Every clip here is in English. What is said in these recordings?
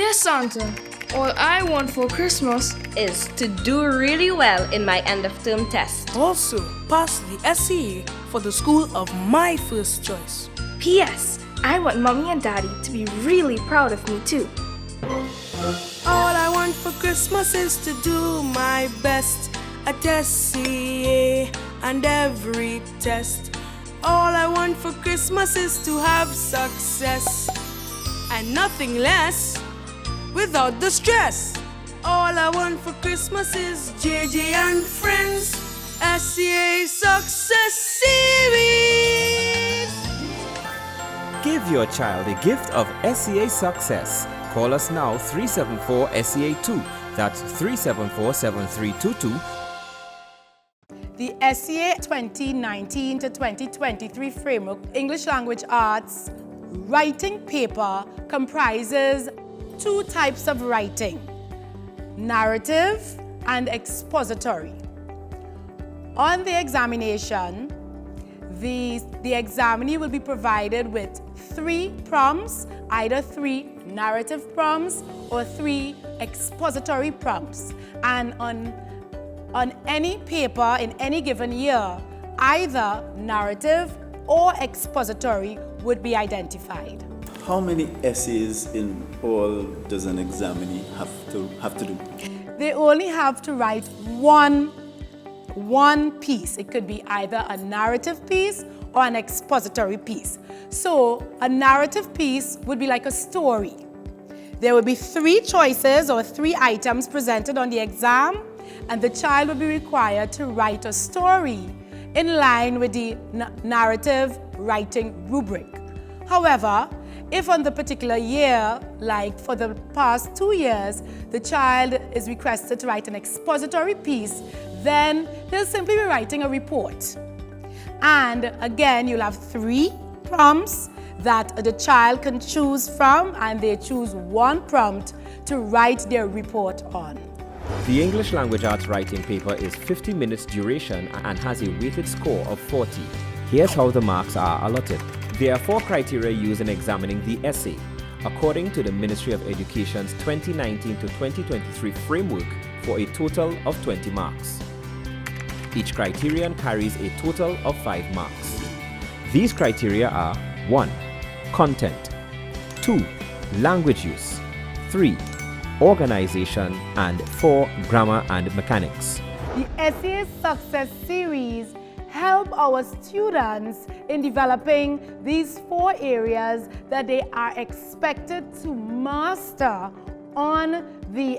Dear Santa, all I want for Christmas is to do really well in my end-of-term test. Also, pass the SCA for the school of my first choice. P.S. I want Mommy and Daddy to be really proud of me too. All I want for Christmas is to do my best at SCA and every test. All I want for Christmas is to have success and nothing less without the stress. All I want for Christmas is Jj&Friends SCA Success Series. Give your child a gift of SCA success. Call us now 374-SCA2. That's 374-7322. The SCA 2019 to 2023 framework English Language Arts writing paper comprises two types of writing: narrative and expository. On the examination, the examinee will be provided with 3 prompts, either 3 narrative prompts or 3 expository prompts. And on any paper in any given year, either narrative or expository would be identified. How many essays in all does an examinee have to do? They only have to write one piece. It could be either a narrative piece or an expository piece. So a narrative piece would be like a story. There will be 3 choices or 3 items presented on the exam, and the child will be required to write a story in line with the narrative writing rubric. However, if on the particular year, like for the past 2 years, the child is requested to write an expository piece, then they'll simply be writing a report. And again, you'll have 3 prompts that the child can choose from, and they choose 1 prompt to write their report on. The English Language Arts writing paper is 50 minutes duration and has a weighted score of 40. Here's how the marks are allotted. There are 4 criteria used in examining the essay, according to the Ministry of Education's 2019 to 2023 framework, for a total of 20 marks. Each criterion carries a total of 5 marks. These criteria are: 1. Content, 2. Language use, 3. Organization, and 4. Grammar and mechanics. The SCA Success Series help our students in developing these 4 areas that they are expected to master on the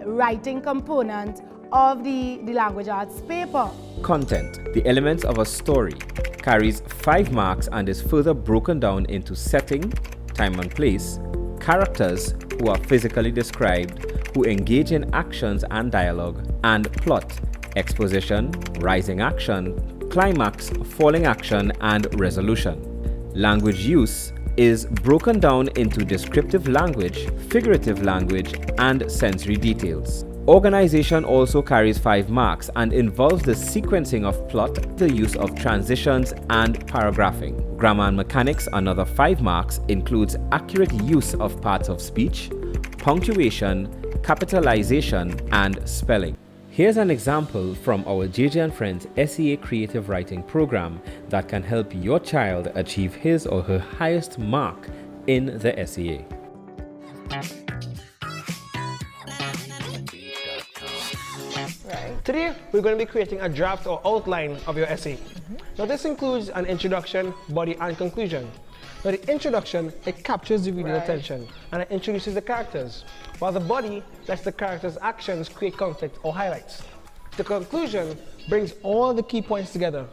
writing component of the language arts paper. Content, the elements of a story, carries 5 marks and is further broken down into setting, time and place, characters who are physically described, who engage in actions and dialogue, and plot, exposition, rising action, climax, falling action, and resolution. Language use is broken down into descriptive language, figurative language, and sensory details. Organization also carries 5 marks and involves the sequencing of plot, the use of transitions, and paragraphing. Grammar and mechanics, another 5 marks, includes accurate use of parts of speech, punctuation, capitalization, and spelling. Here's an example from our Jj&Friends SCA Creative Writing program that can help your child achieve his or her highest mark in the SCA. Today, we're going to be creating a draft or outline of your essay. Now, this includes an introduction, body, and conclusion. Now, the introduction, it captures the reader's attention and it introduces the characters, while the body lets the characters' actions create conflict or highlights. The conclusion brings all the key points together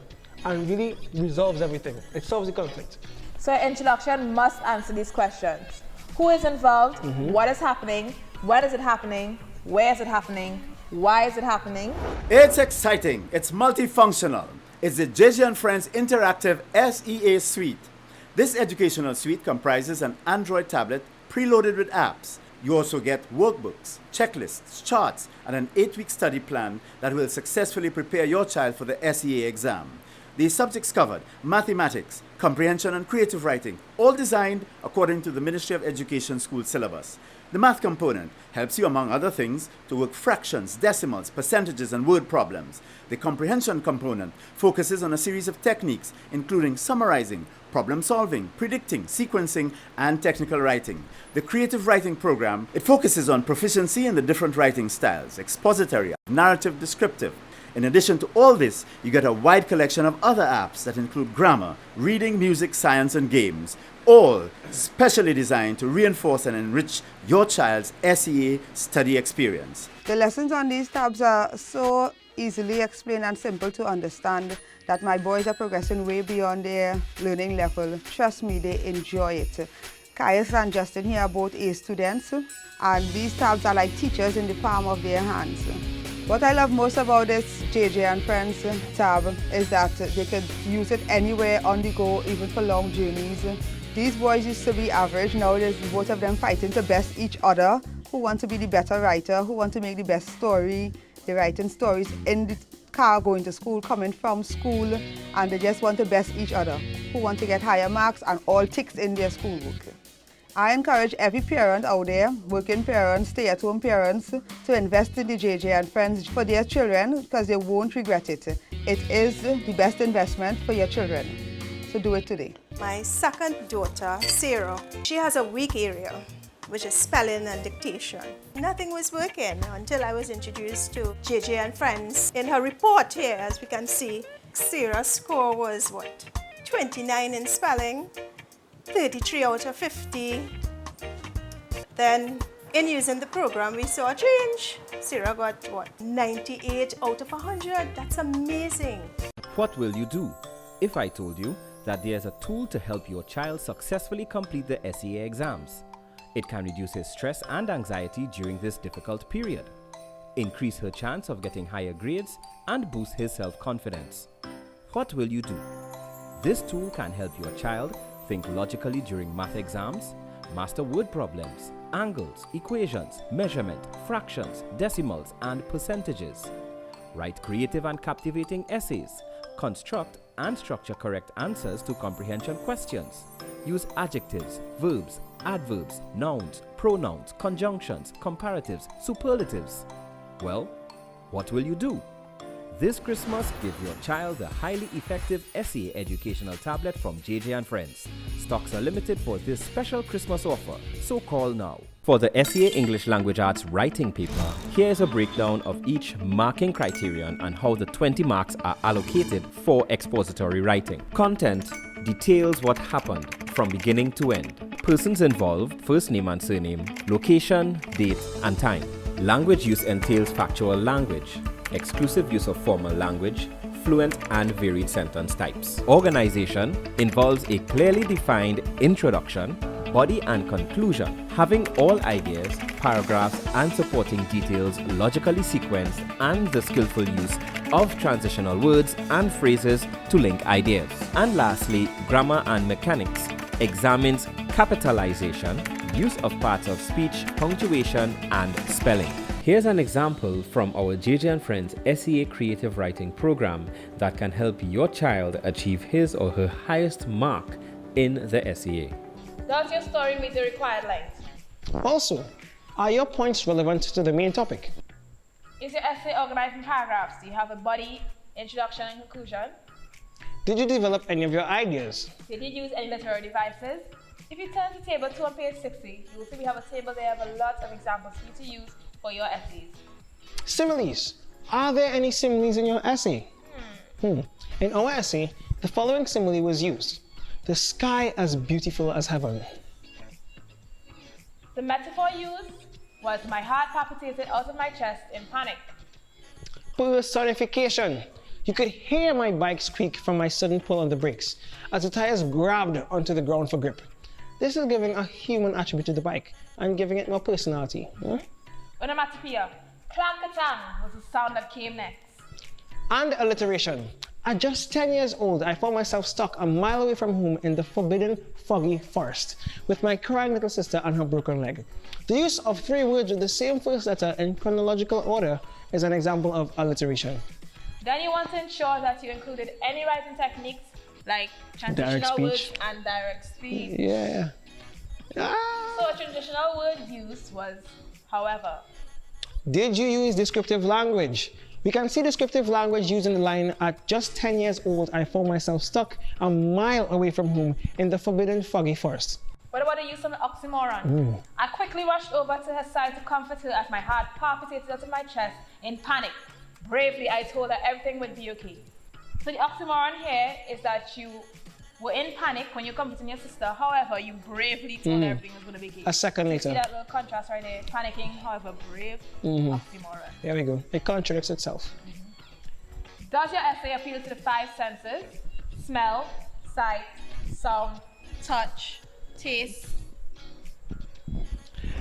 and really resolves everything. It solves the conflict. So, introduction must answer these questions. Who is involved? What is happening? When is it happening? Where is it happening? Why is it happening? It's exciting. It's multifunctional. It's the Jj&Friends Interactive SEA Suite. This educational suite comprises an Android tablet preloaded with apps. You also get workbooks, checklists, charts, and an 8-week study plan that will successfully prepare your child for the SEA exam. These subjects covered mathematics, comprehension and creative writing, all designed according to the Ministry of Education school syllabus. The math component helps you, among other things, to work fractions, decimals, percentages, and word problems. The comprehension component focuses on a series of techniques, including summarizing, problem solving, predicting, sequencing, and technical writing. The creative writing program, it focuses on proficiency in the different writing styles, expository, narrative, descriptive. In addition to all this, you get a wide collection of other apps that include grammar, reading, music, science, and games, all specially designed to reinforce and enrich your child's SEA study experience. The lessons on these tabs are so easily explained and simple to understand that my boys are progressing way beyond their learning level. Trust me, they enjoy it. Caius and Justin here are both A students, and these tabs are like teachers in the palm of their hands. What I love most about this Jj&Friends tab is that they could use it anywhere on the go, even for long journeys. These boys used to be average, now there's both of them fighting to best each other, who want to be the better writer, who want to make the best story. They're writing stories in the car going to school, coming from school, and they just want to best each other, who want to get higher marks and all ticks in their schoolwork. I encourage every parent out there, working parents, stay-at-home parents, to invest in the Jj&Friends for their children because they won't regret it. It is the best investment for your children. So do it today. My second daughter, Sarah, she has a weak area, which is spelling and dictation. Nothing was working until I was introduced to Jj&Friends. In her report here, as we can see, Sarah's score was what? 29 in spelling, 33 out of 50. Then, in using the program, we saw a change. Sarah got what? 98 out of 100. That's amazing. What will you do if I told you that there's a tool to help your child successfully complete the SEA exams? It can reduce his stress and anxiety during this difficult period, increase her chance of getting higher grades, and boost his self-confidence. What will you do? This tool can help your child think logically during math exams, master word problems, angles, equations, measurement, fractions, decimals, and percentages. Write creative and captivating essays. Construct and structure correct answers to comprehension questions. Use adjectives, verbs, adverbs, nouns, pronouns, conjunctions, comparatives, superlatives. Well, what will you do? This Christmas, give your child the highly effective SEA educational tablet from Jj&Friends. Stocks are limited for this special Christmas offer, so call now. For the SEA English Language Arts writing paper, here is a breakdown of each marking criterion and how the 20 marks are allocated for expository writing. Content details what happened from beginning to end. Persons involved, first name and surname, location, date, and time. Language use entails factual language, exclusive use of formal language, fluent and varied sentence types. Organization involves a clearly defined introduction, body and conclusion, having all ideas, paragraphs and supporting details logically sequenced, and the skillful use of transitional words and phrases to link ideas. And lastly, grammar and mechanics examines capitalization, use of parts of speech, punctuation, and spelling. Here's an example from our Jj&Friends SEA Creative Writing program that can help your child achieve his or her highest mark in the SEA. Does your story meet the required length? Also, are your points relevant to the main topic? Is your essay organized in paragraphs? Do you have a body, introduction, and conclusion? Did you develop any of your ideas? Did you use any literary devices? If you turn to table 2 on page 60, you will see we have a table there of a lot of examples for you to use for your essays. Similes. Are there any similes in your essay? In our essay, the following simile was used. The sky as beautiful as heaven. The metaphor used was my heart palpitated out of my chest in panic. Personification. You could hear my bike squeak from my sudden pull on the brakes as the tires grabbed onto the ground for grip. This is giving a human attribute to the bike and giving it more personality. Onomatopoeia. Clank-a-tang was the sound that came next. And alliteration. At just 10 years old, I found myself stuck a mile away from home in the forbidden, foggy forest with my crying little sister and her broken leg. The use of 3 words with the same first letter in chronological order is an example of alliteration. Then you want to ensure that you included any writing techniques like transitional words and direct speech. Yeah. So a traditional word used was however. Did you use descriptive language? We can see descriptive language used in the line, at just 10 years old, I found myself stuck a mile away from home in the forbidden foggy forest. What about the use of an oxymoron? I quickly rushed over to her side to comfort her as my heart palpitated out of my chest in panic. Bravely, I told her everything would be okay. So the oxymoron here is that you were in panic when you're comforting your sister. However, you bravely told her everything was going to be okay. A second later. See that little contrast right there? Panicking, however brave, oxymoron. There we go. It contradicts itself. Does your essay appeal to the 5 senses? Smell, sight, sound, touch, taste.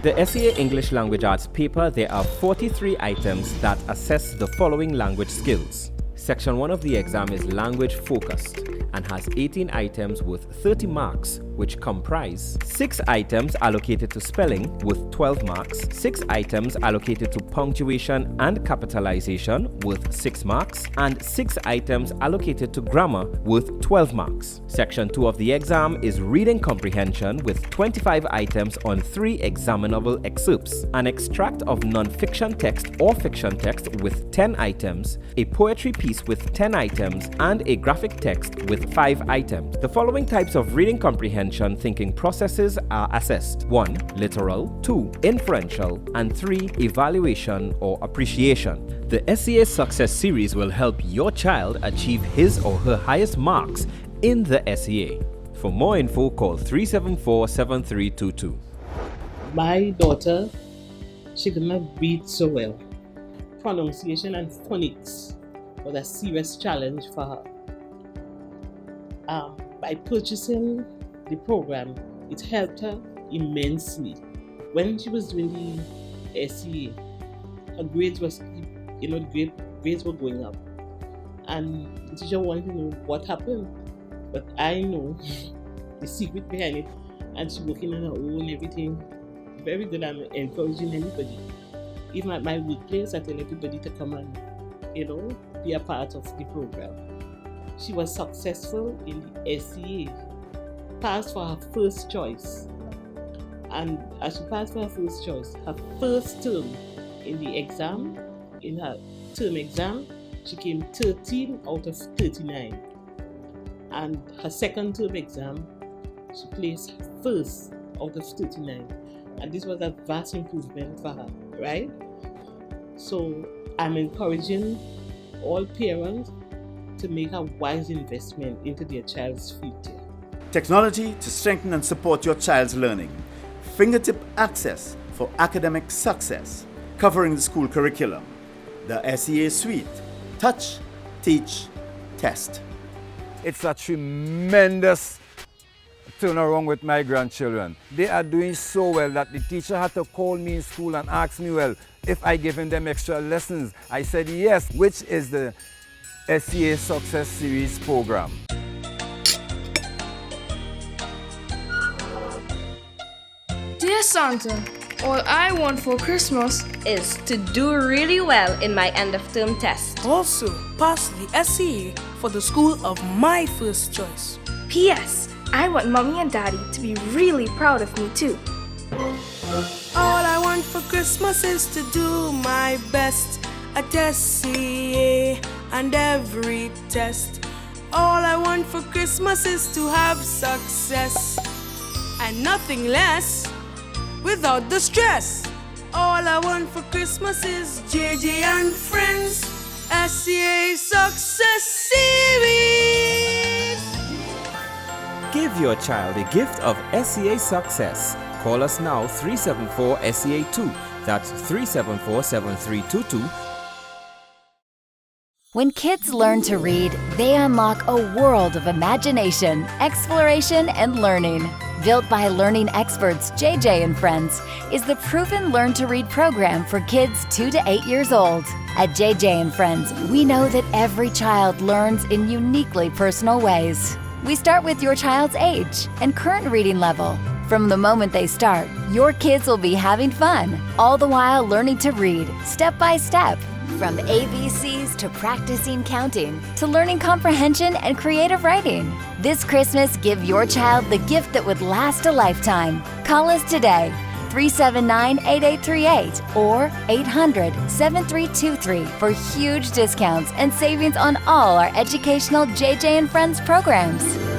The SEA English Language Arts paper, there are 43 items that assess the following language skills. Section 1 of the exam is language focused and has 18 items with 30 marks, which comprise 6 items allocated to spelling with 12 marks, 6 items allocated to punctuation and capitalization with 6 marks, and 6 items allocated to grammar with 12 marks. Section 2 of the exam is reading comprehension with 25 items on 3 examinable excerpts, an extract of non-fiction text or fiction text with 10 items, a poetry piece with 10 items, and a graphic text with 5 items. The following types of reading comprehension thinking processes are assessed. 1. Literal, 2. Inferential, and 3. Evaluation or appreciation. The SEA Success Series will help your child achieve his or her highest marks in the SEA. For more info, call 374-7322. My daughter, she could not read so well. Pronunciation and phonics was a serious challenge for her. By purchasing the program, it helped her immensely. When she was doing the SEA, her grades was, grades were going up. And the teacher wanted to know what happened. But I know the secret behind it, and she's working on her own, everything. Very good. I'm encouraging anybody. Even at my workplace, I tell everybody to come and, be a part of the program. She was successful in the SEA, passed for her first choice. And as she passed for her first choice, her first term in the exam, in her term exam, she came 13 out of 39. And her second term exam, she placed first out of 39. And this was a vast improvement for her, right? So I'm encouraging all parents to make a wise investment into their child's future. Technology to strengthen and support your child's learning. Fingertip access for academic success. Covering the school curriculum. The SEA Suite. Touch, teach, test. It's a tremendous turnaround with my grandchildren. They are doing so well that the teacher had to call me in school and ask me, well, if I given them extra lessons. I said yes, which is the SEA Success Series program. Dear Santa, all I want for Christmas is to do really well in my end of term test. Also, pass the SEA for the school of my first choice. P.S. I want Mommy and Daddy to be really proud of me too. All I want for Christmas is to do my best at SEA and every test. All I want for Christmas is to have success and nothing less without the stress. All I want for Christmas is Jj&Friends SEA Success Series. Give your child a gift of SEA success. Call us now 374-SEA2. That's 374-7322. When kids learn to read, they unlock a world of imagination, exploration, and learning. Built by learning experts Jj&Friends is the proven Learn to Read program for kids 2 to 8 years old. At Jj&Friends, we know that every child learns in uniquely personal ways. We start with your child's age and current reading level, From the moment they start, your kids will be having fun, all the while learning to read step by step. From ABCs to practicing counting to learning comprehension and creative writing. This Christmas, give your child the gift that would last a lifetime. Call us today, 379-8838 or 800-7323 for huge discounts and savings on all our educational JJ and Friends programs.